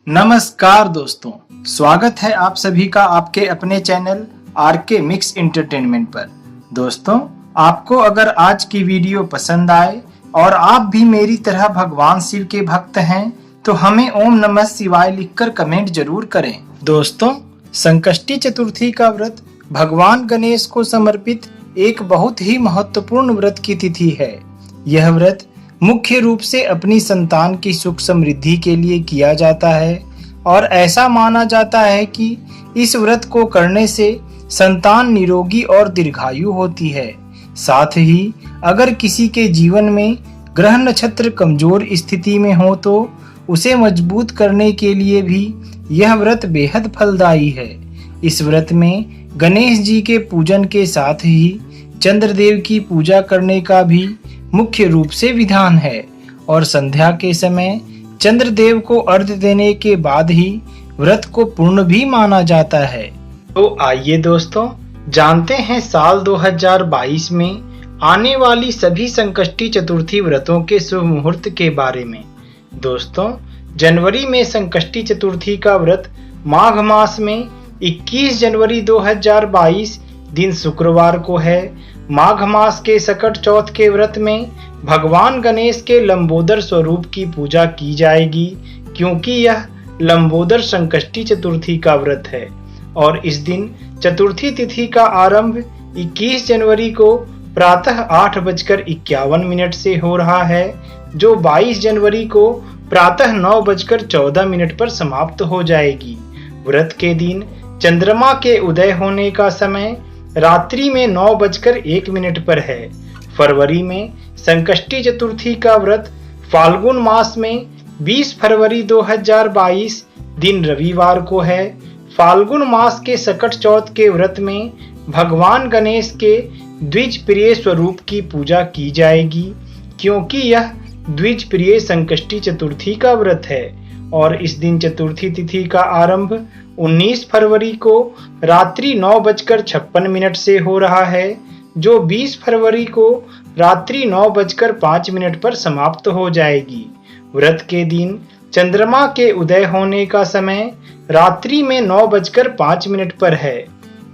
नमस्कार दोस्तों, स्वागत है आप सभी का आपके अपने चैनल आरके मिक्स एंटरटेनमेंट पर। दोस्तों, आपको अगर आज की वीडियो पसंद आए और आप भी मेरी तरह भगवान शिव के भक्त हैं तो हमें ओम नमः शिवाय लिखकर कमेंट जरूर करें। दोस्तों, संकष्टी चतुर्थी का व्रत भगवान गणेश को समर्पित एक बहुत ही महत्वपूर्ण व्रत की तिथि है। यह व्रत मुख्य रूप से अपनी संतान की सुख समृद्धि के लिए किया जाता है और ऐसा माना जाता है कि इस व्रत को करने से संतान निरोगी और दीर्घायु होती है। साथ ही अगर किसी के जीवन में ग्रह नक्षत्र कमजोर स्थिति में हो तो उसे मजबूत करने के लिए भी यह व्रत बेहद फलदायी है। इस व्रत में गणेश जी के पूजन के साथ ही चंद्रदेव की पूजा करने का भी मुख्य रूप से विधान है और संध्या के समय चंद्रदेव को अर्घ्य देने के बाद ही व्रत को पूर्ण भी माना जाता है। तो आइए दोस्तों, जानते हैं साल 2022 में आने वाली सभी संकष्टी चतुर्थी व्रतों के शुभ मुहूर्त के बारे में। दोस्तों, जनवरी में संकष्टी चतुर्थी का व्रत माघ मास में 21 जनवरी 2022 दिन शुक्रवार को है। माघ मास के सकट चौथ के व्रत में भगवान गणेश के लंबोदर स्वरूप की पूजा की जाएगी, क्योंकि यह लंबोदर संकष्टी चतुर्थी का व्रत है और इस दिन चतुर्थी तिथि का आरंभ 21 जनवरी को प्रातः 8:51 से हो रहा है, जो 22 जनवरी को प्रातः 9:14 पर समाप्त हो जाएगी। व्रत के दिन चंद्रमा के उदय होने का समय रात्रि में 9:01 पर है। फरवरी में संकष्टी चतुर्थी का व्रत फाल्गुन मास में 20 फरवरी 2022 दिन रविवार को है। फाल्गुन मास के सकट चौथ के व्रत में भगवान गणेश के द्विज प्रिय स्वरूप की पूजा की जाएगी, क्योंकि यह द्विज प्रिय संकष्टी चतुर्थी का व्रत है और इस दिन चतुर्थी तिथि का आरंभ 19 फरवरी को रात्रि 9:56 से हो रहा है, जो 20 फरवरी को रात्रि 9:05 पर समाप्त हो जाएगी। व्रत के दिन चंद्रमा के उदय होने का समय रात्रि में 9:05 पर है।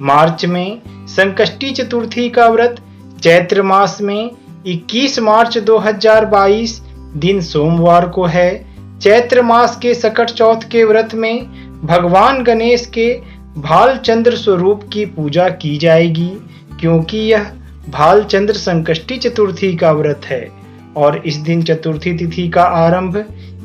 मार्च में संकष्टी चतुर्थी का व्रत चैत्र मास में 21 मार्च 2022 दिन सोमवार को है। चैत्र मास के सकट चौथ के व्रत में भगवान गणेश के भालचंद्र स्वरूप की पूजा की जाएगी, क्योंकि यह भालचंद्र संकष्टी चतुर्थी का व्रत है और इस दिन चतुर्थी तिथि का आरंभ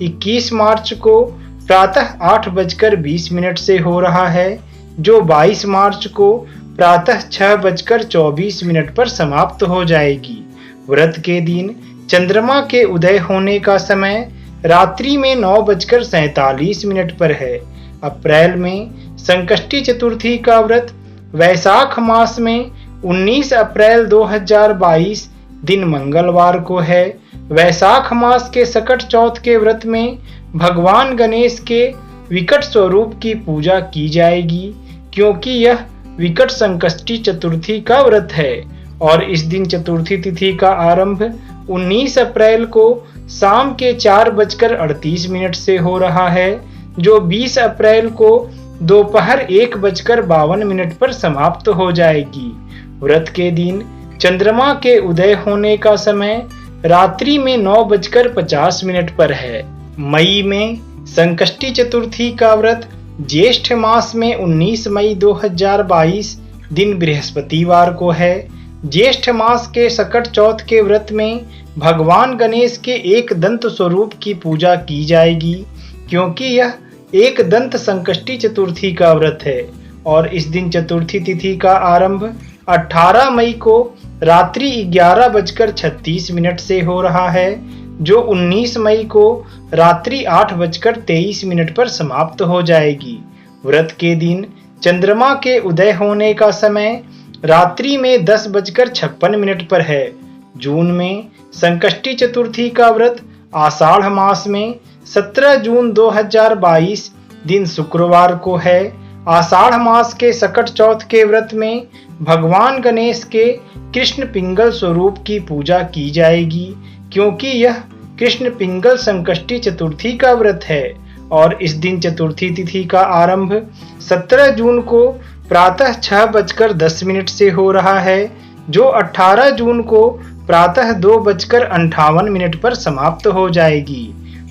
21 मार्च को प्रातः 8:20 से हो रहा है, जो 22 मार्च को प्रातः 6:24 पर समाप्त हो जाएगी। व्रत के दिन चंद्रमा के उदय होने का समय रात्रि में 9:47 पर है। अप्रैल में संकष्टी चतुर्थी का व्रत वैशाख मास में 19 अप्रैल 2022 दिन मंगलवार को है। वैशाख मास के सकट चौथ के व्रत में भगवान गणेश के विकट स्वरूप की पूजा की जाएगी, क्योंकि यह विकट संकष्टी चतुर्थी का व्रत है और इस दिन चतुर्थी तिथि का आरंभ 19 अप्रैल को शाम के 4:38 से हो रहा है, जो 20 अप्रैल को दोपहर 1:52 पर समाप्त हो जाएगी। व्रत के दिन चंद्रमा के उदय होने का समय रात्रि में 9:50 पर है। मई में संकष्टी चतुर्थी का व्रत ज्येष्ठ मास में 19 मई 2022 दिन बृहस्पतिवार को है। ज्येष्ठ मास के सकट चौथ के व्रत में भगवान गणेश के एक दंत स्वरूप की पूजा की जाएगी, क्योंकि यह एक दंत संकष्टी चतुर्थी का व्रत है और इस दिन चतुर्थी तिथि का आरंभ 18 मई को रात्रि 11:36 से हो रहा है, जो 19 मई को रात्रि 8:23 पर समाप्त हो जाएगी। व्रत के दिन चंद्रमा के उदय होने का समय रात्रि में 10:56 पर है। जून में संकष्टी चतुर्थी का व्रत आषाढ़ मास में 17 जून 2022 दिन शुक्रवार को है। आषाढ़ मास के सकट चौथ के व्रत में भगवान गणेश के कृष्ण पिंगल स्वरूप की पूजा की जाएगी, क्योंकि यह कृष्ण पिंगल संकष्टी चतुर्थी का व्रत है और इस दिन चतुर्थी तिथि का आरंभ 17 जून को प्रातः 6:10 से हो रहा है, जो 18 जून को प्रातः 2:58 पर समाप्त हो जाएगी।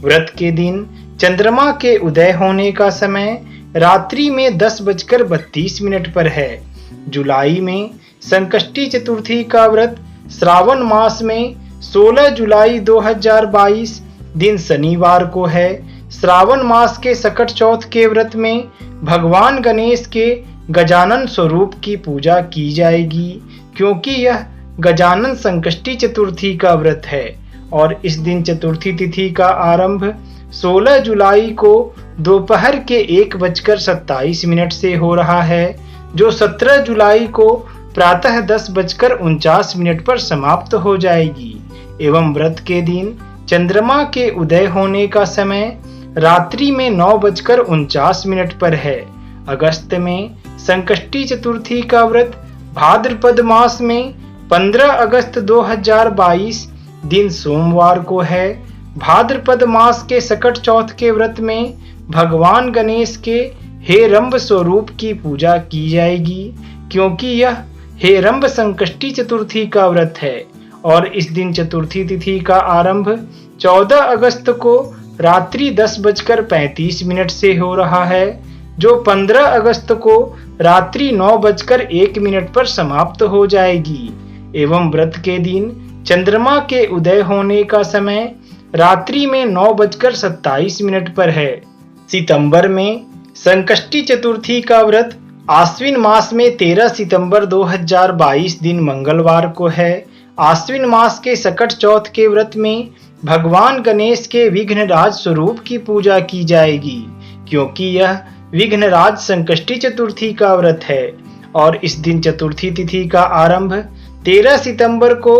व्रत के दिन चंद्रमा के उदय होने का समय रात्रि में 10:32 पर है। जुलाई में संकष्टी चतुर्थी का व्रत श्रावण मास में 16 जुलाई 2022 दिन शनिवार को है। श्रावण मास के सकट चौथ के व्रत में भगवान गणेश के गजानन स्वरूप की पूजा की जाएगी, क्योंकि यह गजानन संकष्टी चतुर्थी का व्रत है और इस दिन चतुर्थी तिथि का आरंभ 16 जुलाई को दोपहर के 1:27 से हो रहा है, जो 17 जुलाई को प्रातः 10:49 पर समाप्त हो जाएगी। एवं व्रत के दिन चंद्रमा के उदय होने का समय रात्रि में 9:49 पर है। अगस्त में संकष्टी चतुर्थी का व्रत भाद्रपद मास में 15 अगस्त 2022 दिन सोमवार को है। भाद्रपद मास के सकट चौथ के व्रत में भगवान गणेश के हेरंब स्वरूप की पूजा की जाएगी, क्योंकि यह हेरंब संकष्टी चतुर्थी का व्रत है और इस दिन चतुर्थी तिथि का आरंभ 14 अगस्त को रात्रि 10:35 से हो रहा है, जो 15 अगस्त को रात्रि 9:01 पर समाप्त हो जाएगी। एवं व्रत के दिन चंद्रमा के उदय होने का समय रात्रि में 9:27 पर है। सितंबर में संकष्टी चतुर्थी का व्रत आश्विन मास में 13 सितंबर 2022 दिन मंगलवार को है। आश्विन मास के सकट चौथ के व्रत में भगवान गणेश के विघ्नराज स्वरूप की पूजा की जाएगी, क्योंकि यह विघ्नराज संकष्टी चतुर्थी का व्रत है और इस दिन चतुर्थी तिथि का आरंभ 13 सितंबर को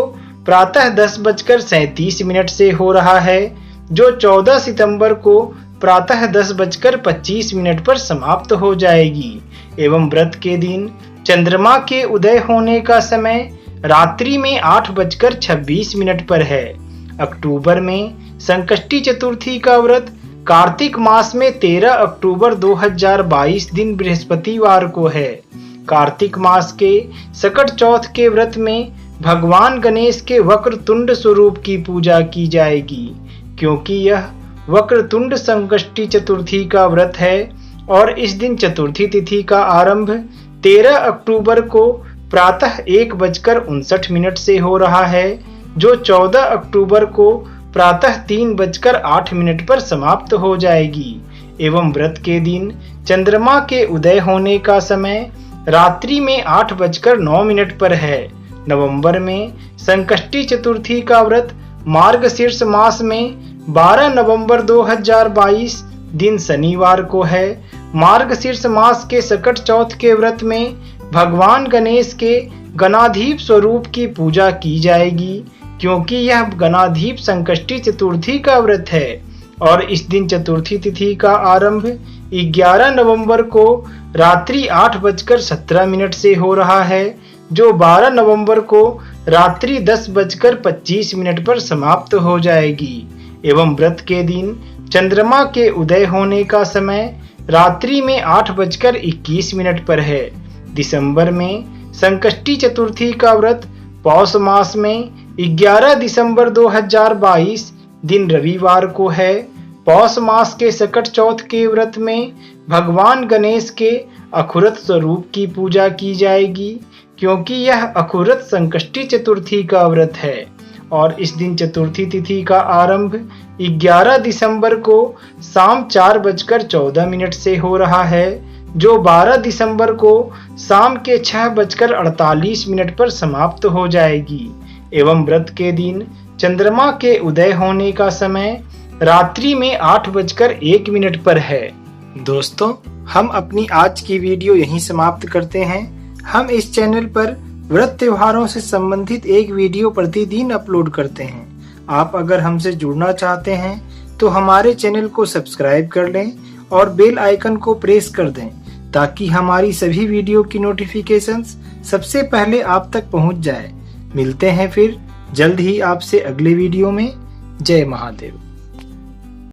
प्रातः 10:37 से हो रहा है, जो 14 सितंबर को प्रातः 10:25 पर समाप्त हो जाएगी। एवं व्रत के दिन चंद्रमा के उदय होने का समय रात्रि में 8:26 पर है। अक्टूबर में संकष्टी चतुर्थी का व्रत कार्तिक मास में 13 अक्टूबर 2022 दिन बृहस्पतिवार को है। कार्तिक मास के सकट चौथ के व्रत में भगवान गणेश के वक्रतुंड स्वरूप की पूजा की जाएगी, क्योंकि यह वक्रतुंड संकष्टी चतुर्थी का व्रत है और इस दिन चतुर्थी तिथि का आरंभ 13 अक्टूबर को प्रातः 1:59 से हो रहा है, जो 14 अक्टूबर को प्रातः 3:08 पर समाप्त हो जाएगी। एवं व्रत के दिन चंद्रमा के उदय होने का समय रात्रि में 8:09 पर है। नवंबर में संकष्टी चतुर्थी का व्रत मार्गशीर्ष मास में 12 नवंबर 2022 दिन शनिवार को है। मार्गशीर्ष मास के सकट चौथ के व्रत में भगवान गणेश के गणाधीप स्वरूप की पूजा की जाएगी, क्योंकि यह गणाधीप संकष्टी चतुर्थी का व्रत है और इस दिन चतुर्थी तिथि का आरंभ 11 नवंबर को रात्रि 8:17 से हो रहा है, जो 12 नवंबर को रात्रि 10:25 पर समाप्त हो जाएगी। एवं व्रत के दिन चंद्रमा के उदय होने का समय रात्रि में 8:21 पर है। दिसंबर में संकष्टी चतुर्थी का व्रत पौष मास में 11 दिसंबर 2022 दिन रविवार को है। पौष मास के सकट चौथ के व्रत में भगवान गणेश के अखुरत स्वरूप की पूजा की जाएगी, क्योंकि यह अखुरत संकष्टी चतुर्थी का व्रत है और इस दिन चतुर्थी तिथि का आरंभ 11 दिसंबर को शाम 4:14 से हो रहा है, जो 12 दिसंबर को शाम के 6:48 पर समाप्त हो जाएगी। एवं व्रत के दिन चंद्रमा के उदय होने का समय रात्रि में 8:01 पर है। दोस्तों, हम अपनी आज की वीडियो यहीं समाप्त करते हैं। हम इस चैनल पर व्रत त्योहारों से संबंधित एक वीडियो प्रतिदिन अपलोड करते हैं। आप अगर हमसे जुड़ना चाहते हैं तो हमारे चैनल को सब्सक्राइब कर लें और बेल आइकन को प्रेस कर दें, ताकि हमारी सभी वीडियो की नोटिफिकेशंस सबसे पहले आप तक पहुंच जाए। मिलते हैं फिर जल्द ही आपसे अगले वीडियो में। जय महादेव।